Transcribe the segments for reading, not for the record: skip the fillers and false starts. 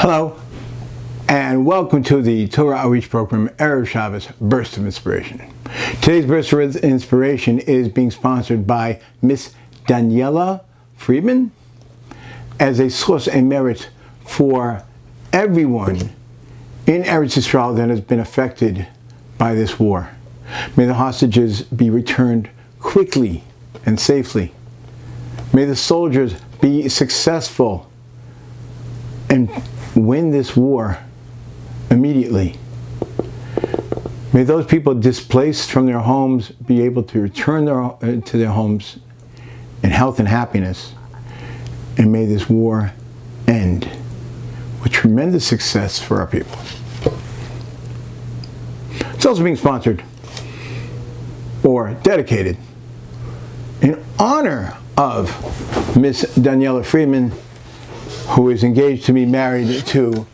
Hello, and welcome to the Torah Outreach Program, Erev Shabbos, Burst of Inspiration. Today's Burst of Inspiration is being sponsored by Miss Daniela Friedman as a source and merit for everyone in Eretz Yisrael that has been affected by this war. May the hostages be returned quickly and safely. May the soldiers be successful and win this war immediately. May those people displaced from their homes be able to return to their homes in health and happiness. And may this war end with tremendous success for our people. It's also being sponsored or dedicated in honor of Miss Daniela Friedman, who is engaged to be married to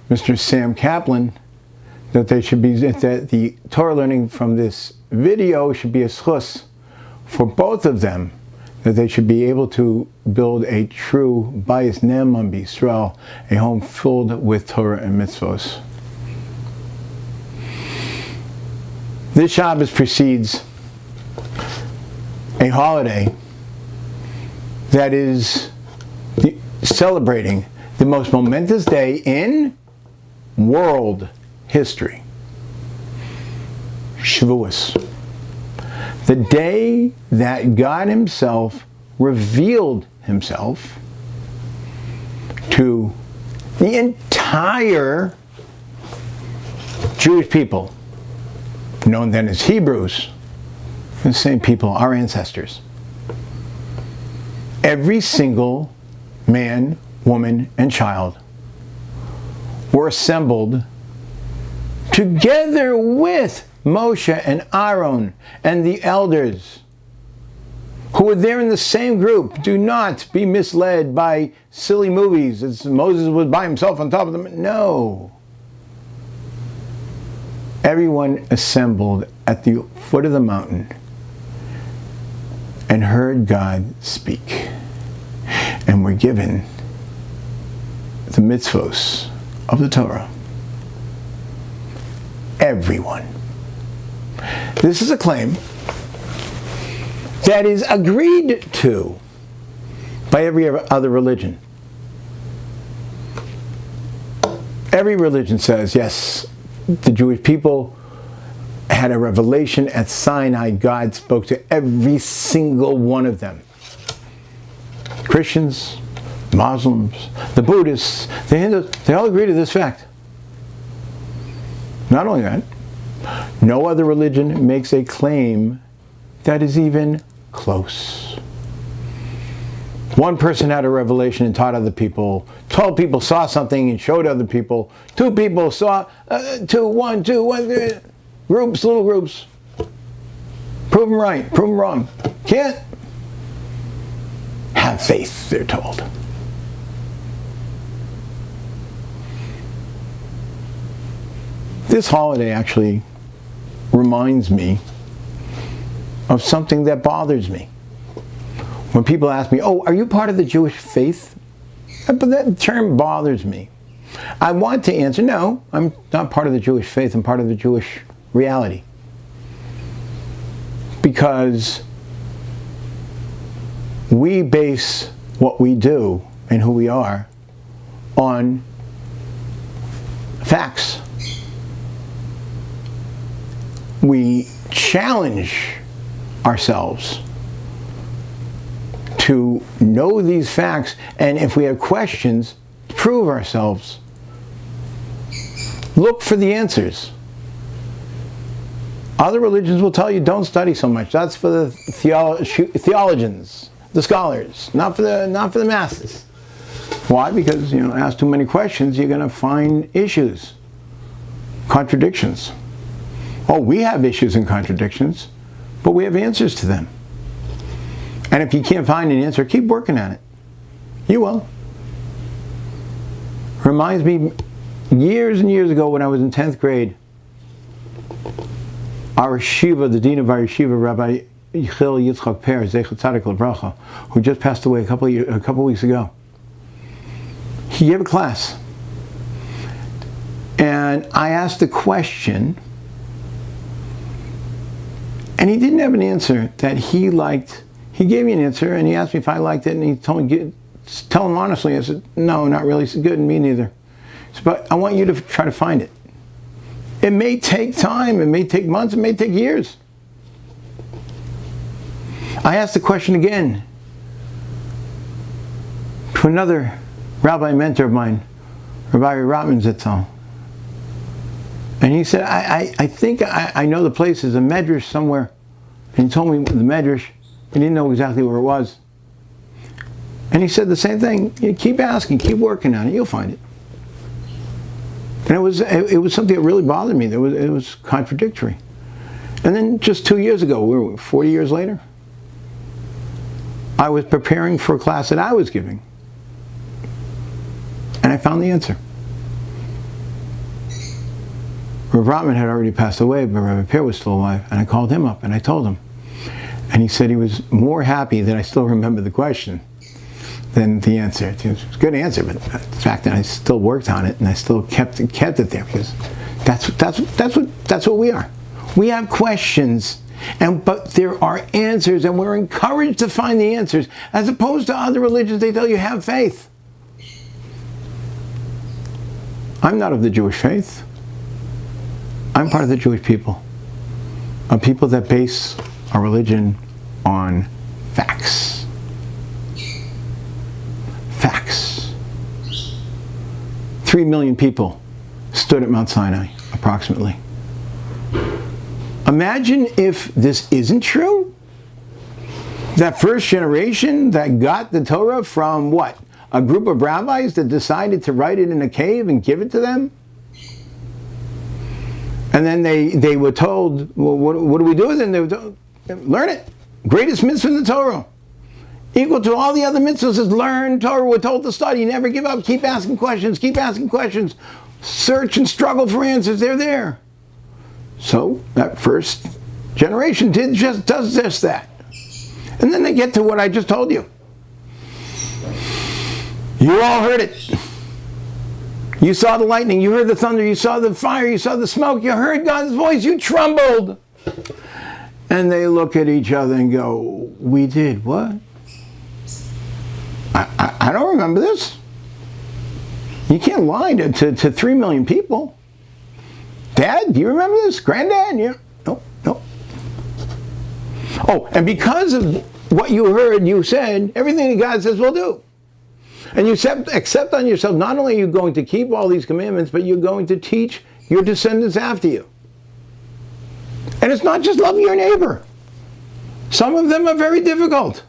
Mr. Sam Kaplan, that the Torah learning from this video should be a schus for both of them, that they should be able to build a true bayis ne'eman b'Yisrael, a home filled with Torah and mitzvos. This Shabbos precedes a holiday that is celebrating the most momentous day in world history, Shavuos, the day that God Himself revealed Himself to the entire Jewish people, known then as Hebrews, the same people, our ancestors. Every single man, woman, and child were assembled together with Moshe and Aaron and the elders who were there in the same group. Do not be misled by silly movies. It's Moses was by himself on top of them. No. Everyone assembled at the foot of the mountain and heard God speak, and were given the mitzvos of the Torah. Everyone. This is a claim that is agreed to by every other religion. Every religion says, yes, the Jewish people had a revelation at Sinai. God spoke to every single one of them. Christians, Muslims, the Buddhists, the Hindus, they all agree to this fact. Not only that, no other religion makes a claim that is even close. One person had a revelation and taught other people. 12 people saw something and showed other people. 2 people saw, one, groups, little groups. Prove them right, prove them wrong. Can't. Have faith, they're told. This holiday actually reminds me of something that bothers me. When people ask me, oh, are you part of the Jewish faith? But that term bothers me. I want to answer, no, I'm not part of the Jewish faith, I'm part of the Jewish reality. Because we base what we do and who we are on facts. We challenge ourselves to know these facts, and if we have questions, prove ourselves. Look for the answers. Other religions will tell you don't study so much. That's for the theologians, the scholars, not for the masses. Why? Because ask too many questions, you're going to find issues, contradictions. Oh, we have issues and contradictions, but we have answers to them. And if you can't find an answer, keep working at it. You will. Reminds me, years and years ago when I was in 10th grade, our Shiva, the dean of our Yeshiva, Rabbi Yisroel Bodkins, who just passed away a couple weeks ago, he gave a class And I asked a question, and he didn't have an answer that he liked. He gave me an answer, and he asked me if I liked it, and he told me, tell him honestly. I said, no, not really. He said, good, and me neither. He said, but I want you to try to find it. It may take time, it may take months, it may take years. I asked the question again to another rabbi mentor of mine, Rabbi Rotman Zitzal. And he said, I think I know the place is a medrash somewhere. And he told me the medrash. He didn't know exactly where it was. And he said the same thing. You keep asking, keep working on it, you'll find it. And it was something that really bothered me. It was contradictory. And then just 2 years ago, we were 40 years later, I was preparing for a class that I was giving. And I found the answer. Rav Rotman had already passed away, but Rabbi Peer was still alive. And I called him up and I told him. And he said he was more happy that I still remember the question than the answer. It was a good answer, but the fact that I still worked on it and I still kept it there, because that's what we are. We have questions, but there are answers, and we're encouraged to find the answers, as opposed to other religions. They tell you have faith. I'm not of the Jewish faith. I'm part of the Jewish people, a people that base our religion on facts. Facts. 3 million people stood at Mount Sinai, approximately. Imagine if this isn't true. That first generation that got the Torah from what? A group of rabbis that decided to write it in a cave and give it to them? And then they were told, well, what do we do with it? And they were told, learn it. Greatest mitzvah in the Torah. Equal to all the other mitzvahs is learn Torah. We're told to study. Never give up. Keep asking questions. Keep asking questions. Search and struggle for answers. They're there. So that first generation does just that. And then they get to what I just told you. You all heard it. You saw the lightning, you heard the thunder, you saw the fire, you saw the smoke, you heard God's voice, you trembled. And they look at each other and go, we did what? I don't remember this. You can't lie to 3 million people. Dad, do you remember this? Granddad? Yeah. No. Oh, and because of what you heard, you said, everything that God says we'll do. And you accept on yourself, not only are you going to keep all these commandments, but you're going to teach your descendants after you. And it's not just love your neighbor. Some of them are very difficult.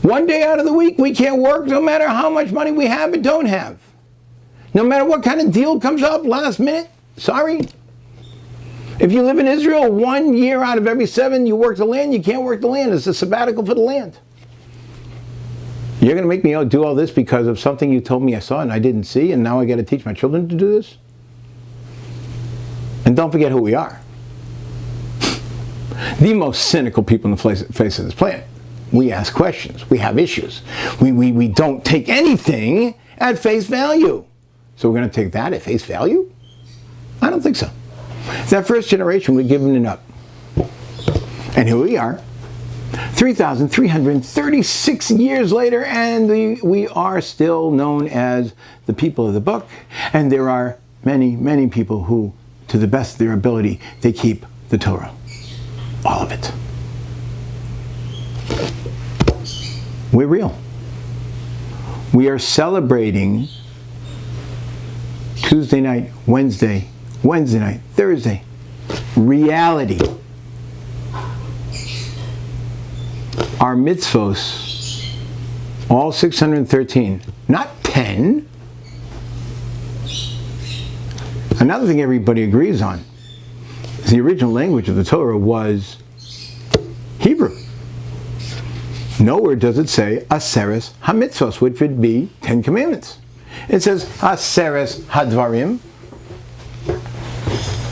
One day out of the week we can't work, no matter how much money we have and don't have. No matter what kind of deal comes up last minute, sorry. If you live in Israel, 1 year out of every 7 you work the land, you can't work the land. It's a sabbatical for the land. You're going to make me do all this because of something you told me I saw and I didn't see, and now I got to teach my children to do this? And don't forget who we are. The most cynical people on the face of this planet. We ask questions. We have issues. We don't take anything at face value. So we're going to take that at face value? I don't think so. That first generation, we're giving it up. And here we are. 3,336 years later, and we are still known as the people of the book. And there are many, many people who, to the best of their ability, they keep the Torah. All of it. We're real. We are celebrating Tuesday night, Wednesday night, Thursday. Reality. Our mitzvos, all 613, not 10. Another thing everybody agrees on is the original language of the Torah was Hebrew. Nowhere does it say Aseres HaMitzvos, which would be 10 commandments. It says Aseres HaDvarim.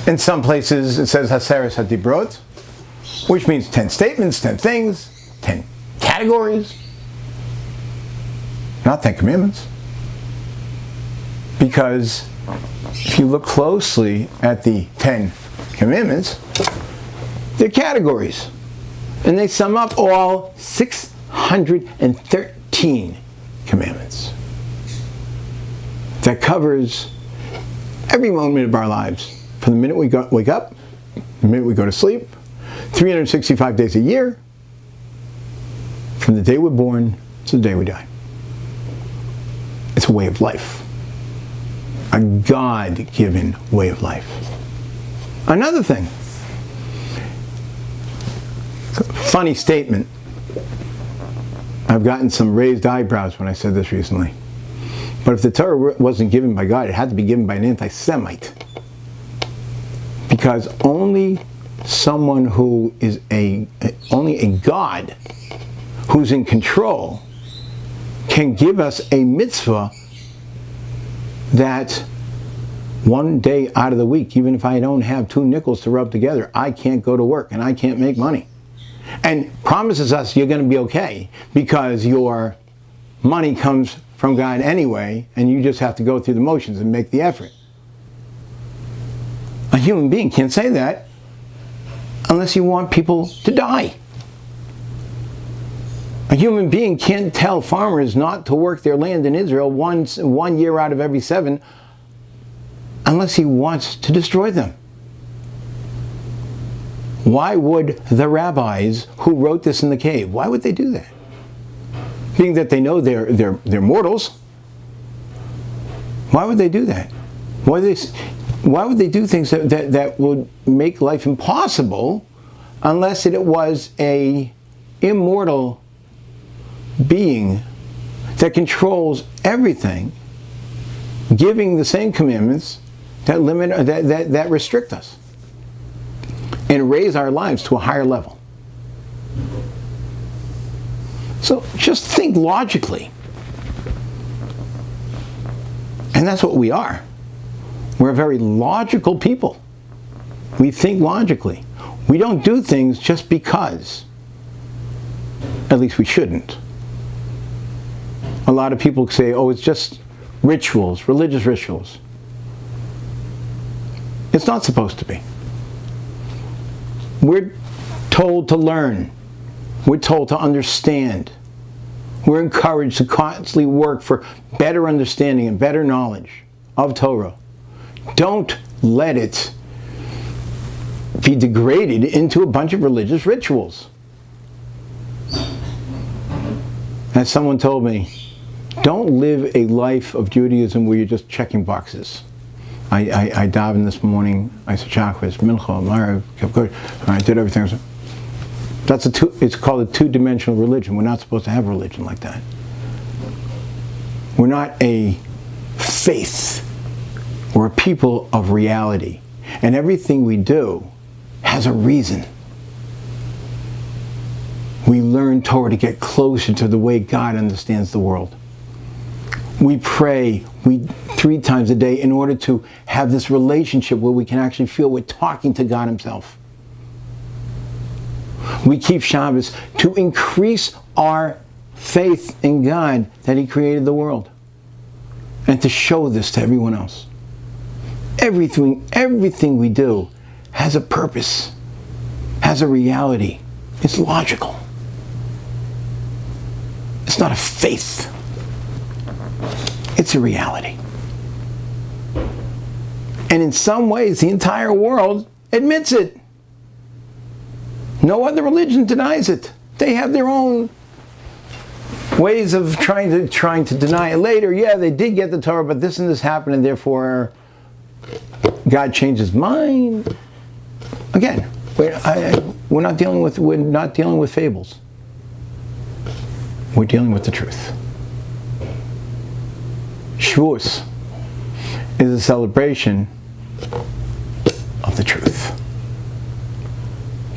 In some places it says Aseres HaDibrot, which means 10 statements, 10 things, 10 categories. Not 10 commandments. Because if you look closely at the 10 Commandments, they're categories. And they sum up all 613 commandments. That covers every moment of our lives. From the minute we wake up, the minute we go to sleep, 365 days a year, from the day we're born to the day we die. It's a way of life. A God-given way of life. Another thing. Funny statement. I've gotten some raised eyebrows when I said this recently. But if the Torah wasn't given by God, it had to be given by an anti-Semite. Because only someone who is only a God who's in control can give us a mitzvah that one day out of the week, even if I don't have 2 nickels to rub together, I can't go to work and I can't make money. And promises us you're going to be okay because your money comes from God anyway, and you just have to go through the motions and make the effort. A human being can't say that unless you want people to die. A human being can't tell farmers not to work their land in Israel one year out of every 7 unless he wants to destroy them. Why would the rabbis who wrote this in the cave, why would they do that? Being that they know they're mortals, why would they do that? Why would they do things that would make life impossible unless it was a immortal being that controls everything, giving the same commandments that limit that restrict us and raise our lives to a higher level? So just think logically. And that's what we are. We're a very logical people. We think logically. We don't do things just because. At least we shouldn't. A lot of people say, oh, it's just rituals, religious rituals. It's not supposed to be. We're told to learn. We're told to understand. We're encouraged to constantly work for better understanding and better knowledge of Torah. Don't let it be degraded into a bunch of religious rituals. As someone told me, don't live a life of Judaism where you're just checking boxes. I davened this morning, I said chakras, mincha, marav, kavod, I did everything. It's called a two-dimensional religion. We're not supposed to have a religion like that. We're not a faith. We're a people of reality. And everything we do has a reason. We learn Torah to get closer to the way God understands the world. We pray 3 times a day in order to have this relationship where we can actually feel we're talking to God Himself. We keep Shabbos to increase our faith in God that He created the world and to show this to everyone else. Everything we do has a purpose, has a reality. It's logical. It's not a faith. It's a reality. And in some ways, the entire world admits it. No other religion denies it. They have their own ways of trying to deny it later. Yeah, they did get the Torah, but this and this happened, and therefore God changed His mind. Again, we're not dealing with fables. We're dealing with the truth. Shavuos is a celebration of the truth.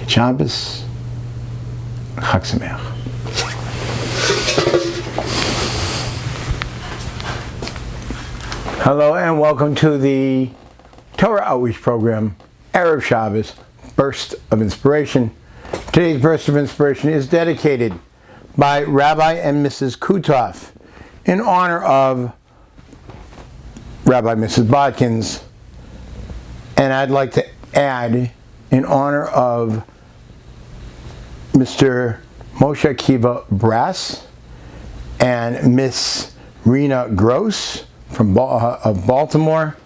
Shabbos, Chag Sameach. Hello and welcome to the Torah Outreach Program, Erev Shabbos, Burst of Inspiration. Today's Burst of Inspiration is dedicated by Rabbi and Mrs. Kutoff in honor of Rabbi Mrs. Bodkins. And I'd like to add, in honor of Mr. Moshe Akiva Brass and Miss Rena Gross of Baltimore,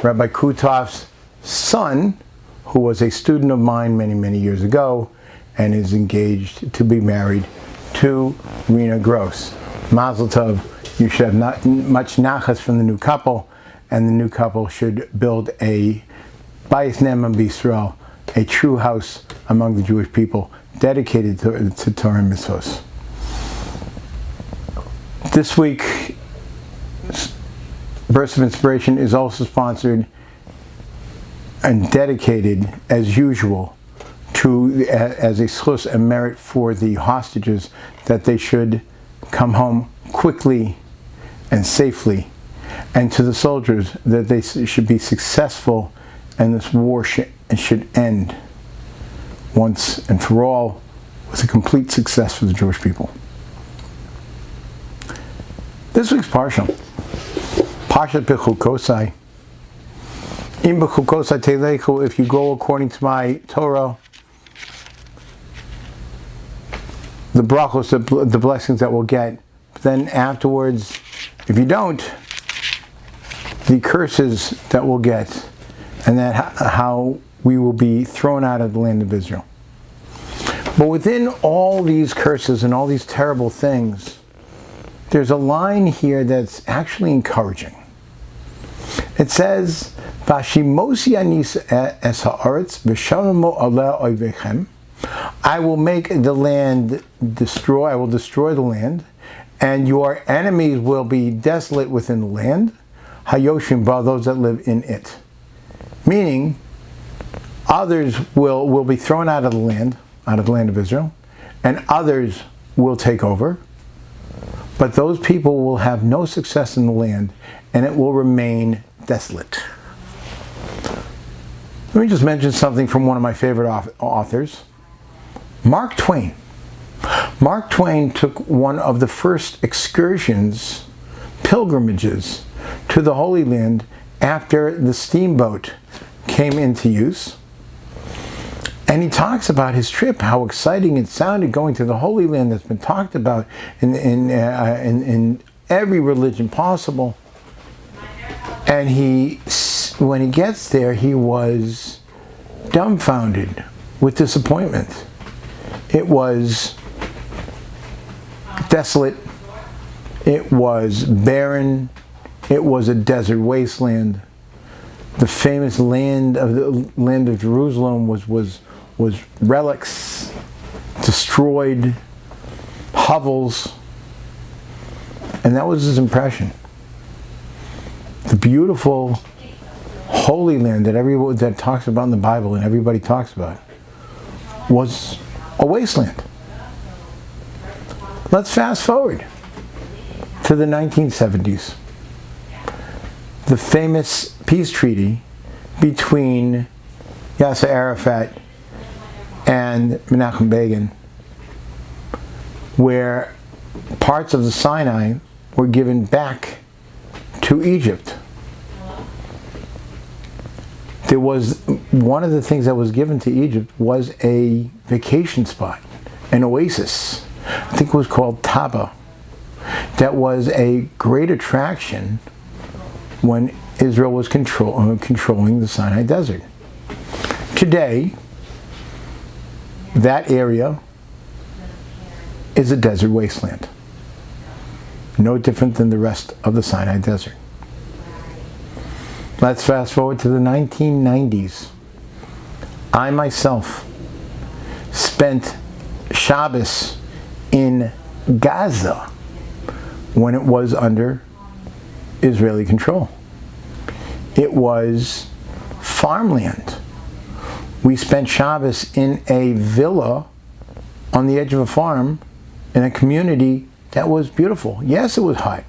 Rabbi Kutov's son, who was a student of mine many, many years ago and is engaged to be married to Rena Gross. Mazel tov, you should have not much nachas from the new couple, and the new couple should build a Bayis Ne'eman B'Yisrael, a true house among the Jewish people, dedicated to Torah and mitzvos. This week, Burst of Inspiration is also sponsored and dedicated, as usual, as a schus and merit for the hostages, that they should come home quickly and safely, and to the soldiers that they should be successful and this war should end once and for all with a complete success for the Jewish people. This week's parsha, Parshat Bechukosai. In Bechukosai Telechu, if you go according to my Torah, the brachos, the blessings that we'll get. Then afterwards, if you don't, the curses that we'll get, and that how we will be thrown out of the land of Israel. But within all these curses and all these terrible things, there's a line here that's actually encouraging. It says, "Vashimosi anis es haaretz v'shalmo aleh oivechem." I will make the land I will destroy the land, and your enemies will be desolate within the land. Hayoshim ba, those that live in it. Meaning, others will be thrown out of the land of Israel, and others will take over. But those people will have no success in the land, and it will remain desolate. Let me just mention something from one of my favorite authors, Mark Twain. Mark Twain took one of the first excursions, pilgrimages, to the Holy Land after the steamboat came into use. And he talks about his trip, how exciting it sounded going to the Holy Land that's been talked about in every religion possible. And when he gets there, he was dumbfounded with disappointment. It was desolate. It was barren. It was a desert wasteland. The famous land of Jerusalem was relics, destroyed, hovels, and that was his impression. The beautiful Holy Land that talks about in the Bible and everybody talks about was a wasteland. Let's fast forward to the 1970s. The famous peace treaty between Yasser Arafat and Menachem Begin, where parts of the Sinai were given back to Egypt. There was one of the things that was given to Egypt was a vacation spot, an oasis. I think it was called Taba. That was a great attraction when Israel was controlling the Sinai Desert. Today, that area is a desert wasteland, no different than the rest of the Sinai Desert. Let's fast forward to the 1990s. I myself spent Shabbos in Gaza when it was under Israeli control. It was farmland. We spent Shabbos in a villa on the edge of a farm in a community that was beautiful. Yes, it was hot.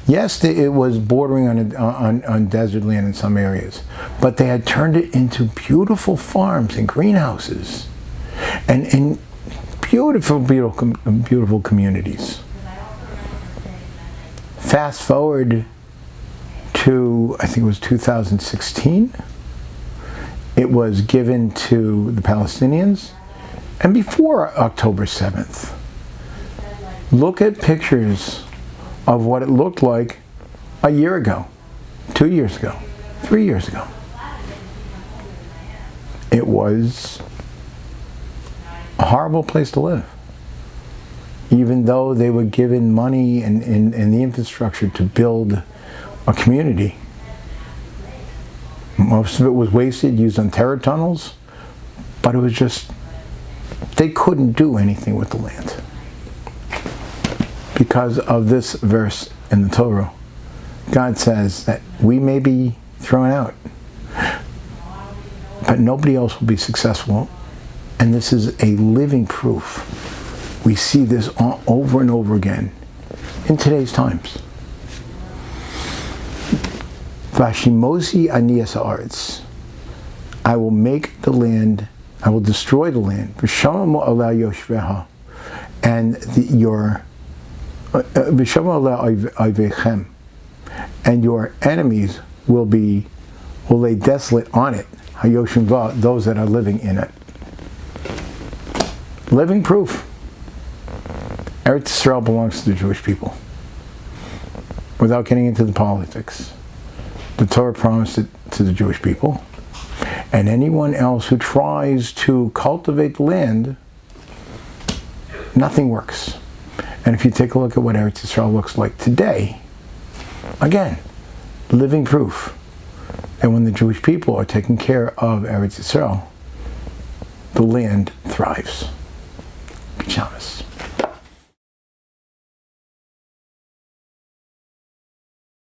Yes, it was bordering on desert land in some areas, but they had turned it into beautiful farms and greenhouses and in beautiful communities. Fast forward to, I think it was 2016. It was given to the Palestinians. And before October 7th, look at pictures of what it looked like a year ago, 2 years ago, 3 years ago. It was a horrible place to live. Even though they were given money and the infrastructure to build a community, most of it was wasted, used on terror tunnels, but it was just, they couldn't do anything with the land. Because of this verse in the Torah, God says that we may be thrown out, but nobody else will be successful. And this is a living proof. We see this over and over again in today's times. Vashimosi aniyas haaretz. I will make the land, I will destroy the land. V'shamamu ala yoshveha. And v'shamamu ala oivechem. And your enemies will lay desolate on it. Hayoshimva, those that are living in it. Living proof. Eretz Yisrael belongs to the Jewish people. Without getting into the politics. The Torah promised it to the Jewish people. And anyone else who tries to cultivate the land, nothing works. And if you take a look at what Eretz Yisrael looks like today, again, living proof that when the Jewish people are taking care of Eretz Yisrael, the land thrives. Good Shabbos.